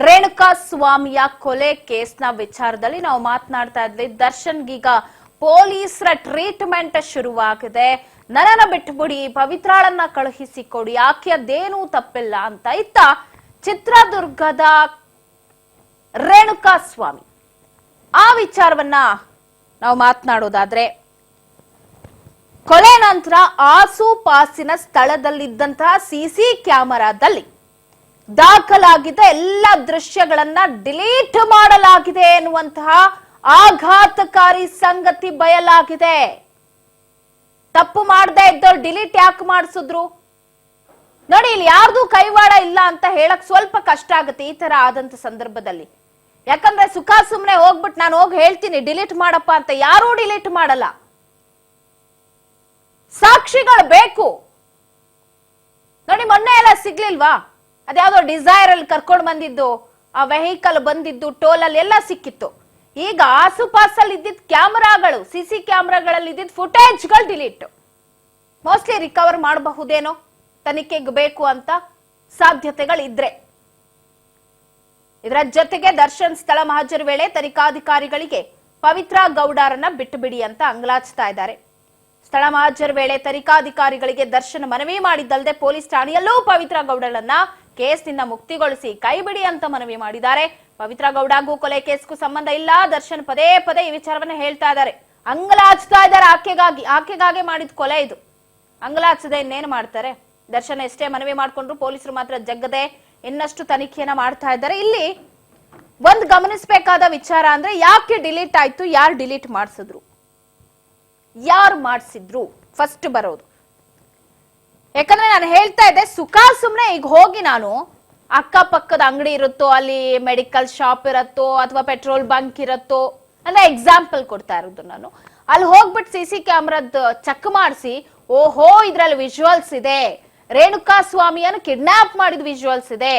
ರೇಣುಕಾ ಸ್ವಾಮಿಯ ಕೊಲೆ ಕೇಸ್ನ ವಿಚಾರದಲ್ಲಿ ನಾವು ಮಾತನಾಡ್ತಾ ಇದ್ವಿ. ದರ್ಶನ್ಗೀಗ ಪೊಲೀಸರ ಟ್ರೀಟ್ಮೆಂಟ್ ಶುರುವಾಗಿದೆ. ನನ್ನನ್ನ ಬಿಟ್ಟುಬಿಡಿ, ಪವಿತ್ರಾಳನ್ನ ಕಳುಹಿಸಿಕೊಡಿ, ಆಕೆಯದೇನೂ ತಪ್ಪಿಲ್ಲ ಅಂತ. ಇತ್ತ ಚಿತ್ರದುರ್ಗದ ರೇಣುಕಾ ಸ್ವಾಮಿ ಆ ವಿಚಾರವನ್ನ ನಾವು ಮಾತನಾಡೋದಾದ್ರೆ, ಕೊಲೆ ನಂತರ ಆಸುಪಾಸಿನ ಸ್ಥಳದಲ್ಲಿದ್ದಂತಹ ಸಿಸಿ ಕ್ಯಾಮೆರಾದಲ್ಲಿ ದಾಖಲಾಗಿದ್ದ ಎಲ್ಲ ದೃಶ್ಯಗಳನ್ನ ಡಿಲೀಟ್ ಮಾಡಲಾಗಿದೆ ಎನ್ನುವಂತಹ ಆಘಾತಕಾರಿ ಸಂಗತಿ ಬಯಲಾಗಿದೆ. ತಪ್ಪು ಮಾಡದೆ ಇದ್ದವ್ರು ಡಿಲೀಟ್ ಯಾಕೆ ಮಾಡಿಸಿದ್ರು ನೋಡಿ. ಇಲ್ಲಿ ಯಾರ್ದು ಕೈವಾಡ ಇಲ್ಲ ಅಂತ ಹೇಳಕ್ ಸ್ವಲ್ಪ ಕಷ್ಟ ಆಗುತ್ತೆ ಈ ತರ ಆದಂತ ಸಂದರ್ಭದಲ್ಲಿ. ಯಾಕಂದ್ರೆ ಸುಖ ಸುಮ್ನೆ ಹೋಗ್ಬಿಟ್ಟು ನಾನು ಹೋಗಿ ಹೇಳ್ತೀನಿ ಡಿಲೀಟ್ ಮಾಡಪ್ಪ ಅಂತ ಯಾರೂ ಡಿಲೀಟ್ ಮಾಡಲ್ಲ. ಸಾಕ್ಷಿಗಳು ಬೇಕು ನೋಡಿ. ಮೊನ್ನೆ ಎಲ್ಲ ಸಿಗ್ಲಿಲ್ವಾ, ಅದ್ಯಾವುದೋ ಡಿಸೈರ್ ಅಲ್ಲಿ ಕರ್ಕೊಂಡು ಬಂದಿದ್ದು, ಆ ವೆಹಿಕಲ್ ಬಂದಿದ್ದು ಟೋಲ್ ಅಲ್ಲಿ ಎಲ್ಲ ಸಿಕ್ಕಿತ್ತು. ಈಗ ಆಸುಪಾಸಲ್ಲಿ ಇದ್ದಿದ್ದ ಕ್ಯಾಮೆರಾಗಳು, ಸಿಸಿ ಕ್ಯಾಮೆರಾಗಳಲ್ಲಿ ಇದ್ದಿದ್ದ ಫುಟೇಜ್ಗಳು ಡಿಲೀಟ್. ಮೋಸ್ಟ್ಲಿ ರಿಕವರ್ ಮಾಡಬಹುದೇನೋ ತನಿಖೆಗೆ ಬೇಕು ಅಂತ ಸಾಧ್ಯತೆಗಳಿದ್ರೆ. ಇದರ ಜೊತೆಗೆ ದರ್ಶನ್ ಸ್ಥಳ ಮಹಜರು ವೇಳೆ ತನಿಖಾಧಿಕಾರಿಗಳಿಗೆ ಪವಿತ್ರ ಗೌಡರನ್ನ ಬಿಟ್ಟು ಬಿಡಿ ಅಂತ ಅಂಗಲಾಚ್ತಾ ಇದ್ದಾರೆ. ಸ್ಥಳ ಮಹಜರು ವೇಳೆ ತನಿಖಾಧಿಕಾರಿಗಳಿಗೆ ದರ್ಶನ್ ಮನವಿ ಮಾಡಿದ್ದಲ್ಲದೆ ಪೊಲೀಸ್ ಠಾಣೆಯಲ್ಲೂ ಪವಿತ್ರ ಗೌಡರನ್ನ ಕೇಸ್ನಿಂದ ಮುಕ್ತಿಗೊಳಿಸಿ ಕೈ ಬಿಡಿ ಅಂತ ಮನವಿ ಮಾಡಿದ್ದಾರೆ. ಪವಿತ್ರ ಗೌಡಗೂ ಕೊಲೆ ಕೇಸ್ಗೂ ಸಂಬಂಧ ಇಲ್ಲ. ದರ್ಶನ್ ಪದೇ ಪದೇ ಈ ವಿಚಾರವನ್ನ ಹೇಳ್ತಾ ಇದ್ದಾರೆ, ಅಂಗಲಾಚ್ತಾ ಇದ್ದಾರೆ. ಆಕೆಗಾಗಿ ಮಾಡಿದ ಕೊಲೆ ಇದು. ಅಂಗಲಾಚದೆ ಇನ್ನೇನು ಮಾಡ್ತಾರೆ. ದರ್ಶನ್ ಎಷ್ಟೇ ಮನವಿ ಮಾಡ್ಕೊಂಡ್ರು ಪೊಲೀಸರು ಮಾತ್ರ ಜಗ್ಗದೆ ಇನ್ನಷ್ಟು ತನಿಖೆಯನ್ನ ಮಾಡ್ತಾ ಇದ್ದಾರೆ. ಇಲ್ಲಿ ಒಂದ್ ಗಮನಿಸಬೇಕಾದ ವಿಚಾರ ಅಂದ್ರೆ, ಯಾಕೆ ಡಿಲೀಟ್ ಆಯ್ತು, ಯಾರು ಡಿಲೀಟ್ ಮಾಡಿಸಿದ್ರು, ಯಾರು ಮಾಡಿಸಿದ್ರು ಫಸ್ಟ್ ಬರೋದು. ಯಾಕಂದ್ರೆ ನಾನು ಹೇಳ್ತಾ ಇದ್ದೆ, ಸುಖ ಸುಮ್ನೆ ಈಗ ಹೋಗಿ ನಾನು ಅಕ್ಕಪಕ್ಕದ ಅಂಗಡಿ ಇರುತ್ತೋ, ಅಲ್ಲಿ ಮೆಡಿಕಲ್ ಶಾಪ್ ಇರತ್ತೋ, ಅಥವಾ ಪೆಟ್ರೋಲ್ ಬಂಕ್ ಇರತ್ತೋ, ಅಂದ್ರೆ ಎಕ್ಸಾಂಪಲ್ ಕೊಡ್ತಾ ಇರೋದು ನಾನು. ಅಲ್ಲಿ ಹೋಗ್ಬಿಟ್ಟು ಸಿಸಿ ಕ್ಯಾಮ್ರಾದ್ ಚೆಕ್ ಮಾಡಿಸಿ, ಓಹೋ ಇದ್ರಲ್ಲಿ ವಿಜುವಲ್ಸ್ ಇದೆ, ರೇಣುಕಾ ಸ್ವಾಮಿಯನ್ನು ಕಿಡ್ನಾಪ್ ಮಾಡಿದ ವಿಜುವಲ್ಸ್ ಇದೆ,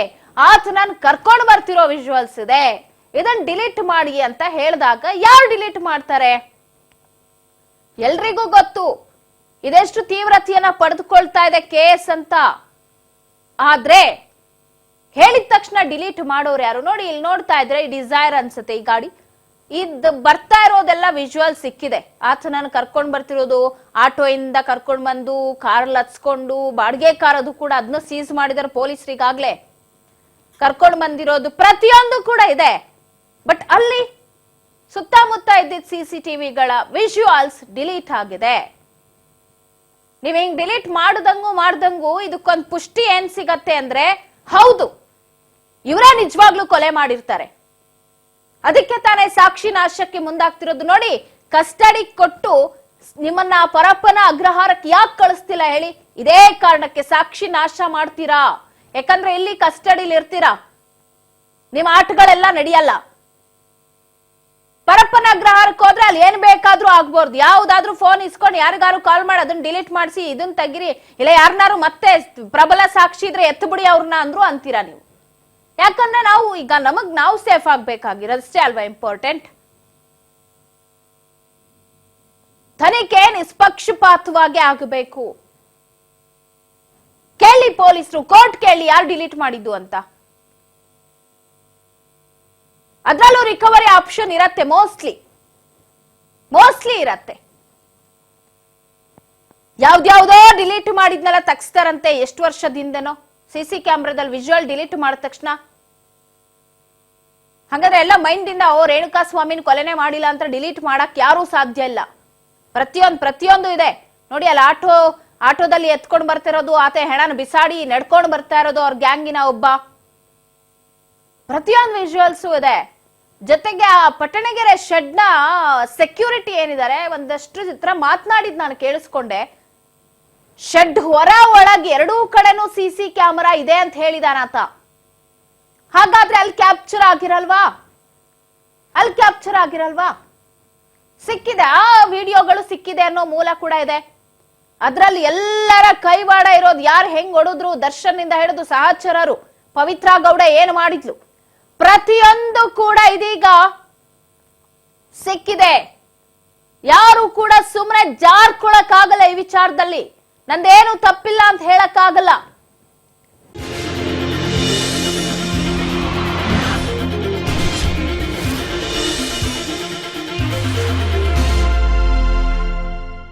ಆತನನ್ನು ಕರ್ಕೊಂಡು ಬರ್ತಿರೋ ವಿಜುವಲ್ಸ್ ಇದೆ, ಇದನ್ನ ಡಿಲೀಟ್ ಮಾಡಿ ಅಂತ ಹೇಳಿದಾಗ ಯಾರು ಡಿಲೀಟ್ ಮಾಡ್ತಾರೆ? ಎಲ್ರಿಗೂ ಗೊತ್ತು ಇದೆಷ್ಟು ತೀವ್ರತೆಯನ್ನ ಪಡೆದುಕೊಳ್ತಾ ಇದೆ ಕೇಸ್ ಅಂತ. ಆದ್ರೆ ಹೇಳಿದ ತಕ್ಷಣ ಡಿಲೀಟ್ ಮಾಡೋರು ಯಾರು? ನೋಡಿ, ಇಲ್ಲಿ ನೋಡ್ತಾ ಇದ್ರೆ ಡಿಸೈರ್ ಅನ್ಸುತ್ತೆ ಈ ಗಾಡಿ. ಇದು ಬರ್ತಾ ಇರೋದೆಲ್ಲ ವಿಜುವಲ್ ಸಿಕ್ಕಿದೆ. ಆತನನ್ನು ಕರ್ಕೊಂಡ್ ಬರ್ತಿರೋದು, ಆಟೋ ಇಂದ ಕರ್ಕೊಂಡ್ ಬಂದು ಕಾರ್ ಹತ್ಸ್ಕೊಂಡು, ಬಾಡಿಗೆ ಕಾರ್ ಅದು ಕೂಡ ಅದನ್ನ ಸೀಸ್ ಮಾಡಿದಾರೆ ಪೊಲೀಸರಿಗಾಗ್ಲೇ. ಕರ್ಕೊಂಡ್ ಬಂದಿರೋದು ಪ್ರತಿಯೊಂದು ಕೂಡ ಇದೆ. ಬಟ್ ಅಲ್ಲಿ ಸುತ್ತಮುತ್ತ ಇದ್ದಿದ್ದ ಸಿಸಿಟಿವಿಗಳ ವಿಜುವಲ್ಸ್ ಡಿಲೀಟ್ ಆಗಿದೆ. ನೀವ್ ಹಿಂಗ್ ಡಿಲೀಟ್ ಮಾಡ್ದಂಗು ಇದಕ್ಕೊಂದು ಪುಷ್ಟಿ ಏನ್ ಸಿಗತ್ತೆ ಅಂದ್ರೆ, ಹೌದು ಇವರೇ ನಿಜವಾಗ್ಲೂ ಕೊಲೆ ಮಾಡಿರ್ತಾರೆ. ಅದಕ್ಕೆ ತಾನೇ ಸಾಕ್ಷಿ ನಾಶಕ್ಕೆ ಮುಂದಾಗ್ತಿರೋದು. ನೋಡಿ, ಕಸ್ಟಡಿ ಕೊಟ್ಟು ನಿಮ್ಮನ್ನ ಪರಪ್ಪನ ಅಗ್ರಹಾರಕ್ಕೆ ಯಾಕೆ ಕಳಿಸ್ತಿಲ್ಲ ಹೇಳಿ? ಇದೇ ಕಾರಣಕ್ಕೆ ಸಾಕ್ಷಿ ನಾಶ ಮಾಡ್ತೀರಾ. ಯಾಕಂದ್ರೆ ಇಲ್ಲಿ ಕಸ್ಟಡಿಲಿ ಇರ್ತೀರಾ, ನಿಮ್ಮ ಆಟಗಳೆಲ್ಲ ನಡೆಯಲ್ಲ. ಪರಪ್ಪನ ಅಗ್ರಹಾರಕ್ಕೆ ಹೋದ್ರೆ ಅಲ್ಲಿ ಏನ್ ಬೇಕಾದ್ರೂ ಆಗ್ಬೋದು. ಯಾವ್ದಾದ್ರು ಫೋನ್ ಇಸ್ಕೊಂಡು ಯಾರಿಗಾರು ಕಾಲ್ ಮಾಡಿ ಅದನ್ನ ಡಿಲೀಟ್ ಮಾಡಿಸಿ, ಇದನ್ನ ತೆಗಿರಿ, ಇಲ್ಲ ಯಾರನ್ನಾರು ಮತ್ತೆ ಪ್ರಬಲ ಸಾಕ್ಷಿ ಇದ್ರೆ ಎತ್ತು ಬಿಡಿ ಅವ್ರನ್ನ ಅಂದ್ರು ಅಂತೀರಾ ನೀವು. ಯಾಕಂದ್ರೆ ನಾವು ಈಗ ನಾವು ಸೇಫ್ ಆಗ್ಬೇಕಾಗಿರೋದಷ್ಟೇ ಅಲ್ವಾ ಇಂಪಾರ್ಟೆಂಟ್. ತನಿಖೆ ನಿಷ್ಪಕ್ಷಪಾತವಾಗಿ ಆಗಬೇಕು. ಕೇಳಿ ಪೊಲೀಸರು, ಕೋರ್ಟ್ ಕೇಳಿ ಯಾರು ಡಿಲೀಟ್ ಮಾಡಿದ್ದು ಅಂತ. ಅದ್ರಲ್ಲೂ ರಿಕವರಿ ಆಪ್ಷನ್ ಇರತ್ತೆ, ಮೋಸ್ಟ್ಲಿ ಇರತ್ತೆ. ಯಾವ್ದ್ಯಾವ್ದೋ ಡಿಲೀಟ್ ಮಾಡಿದ್ನೆಲ್ಲ ತಗ್ಸ್ತಾರಂತೆ ಎಷ್ಟು ವರ್ಷದಿಂದನೋ. ಸಿಸಿ ಕ್ಯಾಮ್ರಾದಲ್ಲಿ ವಿಜುವಲ್ ಡಿಲೀಟ್ ಮಾಡಿದ ತಕ್ಷಣ ಹಾಗಾದ್ರೆ ಎಲ್ಲ ಮೈಂಡ್ ಇಂದ ರೇಣುಕಾ ಸ್ವಾಮಿನ ಕೊಲೆನೆ ಮಾಡಿಲ್ಲ ಅಂತ ಡಿಲೀಟ್ ಮಾಡಕ್ ಯಾರೂ ಸಾಧ್ಯ ಇಲ್ಲ. ಪ್ರತಿಯೊಂದು ಇದೆ ನೋಡಿ. ಅಲ್ಲಿ ಆಟೋದಲ್ಲಿ ಎತ್ಕೊಂಡು ಬರ್ತಿರೋದು, ಆತ ಹೆಣನ ಬಿಸಾಡಿ ನಡ್ಕೊಂಡು ಬರ್ತಾ ಇರೋದು ಅವ್ರ ಗ್ಯಾಂಗಿನ ಒಬ್ಬ, ಪ್ರತಿಯೊಂದು ವಿಜುವಲ್ಸು ಇದೆ. ಜೊತೆಗೆ ಆ ಪಟ್ಟಣಗೆರೆ ಶೆಡ್ ನ ಸೆಕ್ಯೂರಿಟಿ ಏನಿದ್ದಾರೆ, ಒಂದಷ್ಟು ಚಿತ್ರ ಮಾತನಾಡಿದ್ ನಾನು ಕೇಳಿಸ್ಕೊಂಡೆ. ಶೆಡ್ ಹೊರ ಒಳಗೆ ಎರಡೂ ಕಡೆನೂ ಸಿಸಿ ಕ್ಯಾಮೆರಾ ಇದೆ ಅಂತ ಹೇಳಿದಾನಾತ. ಹಾಗಾದ್ರೆ ಅಲ್ಲಿ ಕ್ಯಾಪ್ಚರ್ ಆಗಿರಲ್ವಾ? ಸಿಕ್ಕಿದೆ, ಆ ವಿಡಿಯೋಗಳು ಸಿಕ್ಕಿದೆ ಅನ್ನೋ ಮೂಲ ಕೂಡ ಇದೆ. ಅದ್ರಲ್ಲಿ ಎಲ್ಲರ ಕೈವಾಡ ಇರೋದು, ಯಾರು ಹೆಂಗ್ ಹೊಡೆದ್ರು, ದರ್ಶನ್ ಇಂದ ಹಿಡಿದು ಸಹಚರರು, ಪವಿತ್ರ ಗೌಡ ಏನು ಮಾಡಿದ್ಲು, ಪ್ರತಿಯೊಂದು ಕೂಡ ಇದೀಗ ಸಿಕ್ಕಿದೆ. ಯಾರು ಕೂಡ ಸುಮ್ಮನೆ ಜಾರ್ಕೊಳಕ್ಕಾಗಲ್ಲ ಈ ವಿಚಾರದಲ್ಲಿ. ನಂದೇನು ತಪ್ಪಿಲ್ಲ ಅಂತ ಹೇಳಕ್ಕಾಗಲ್ಲ.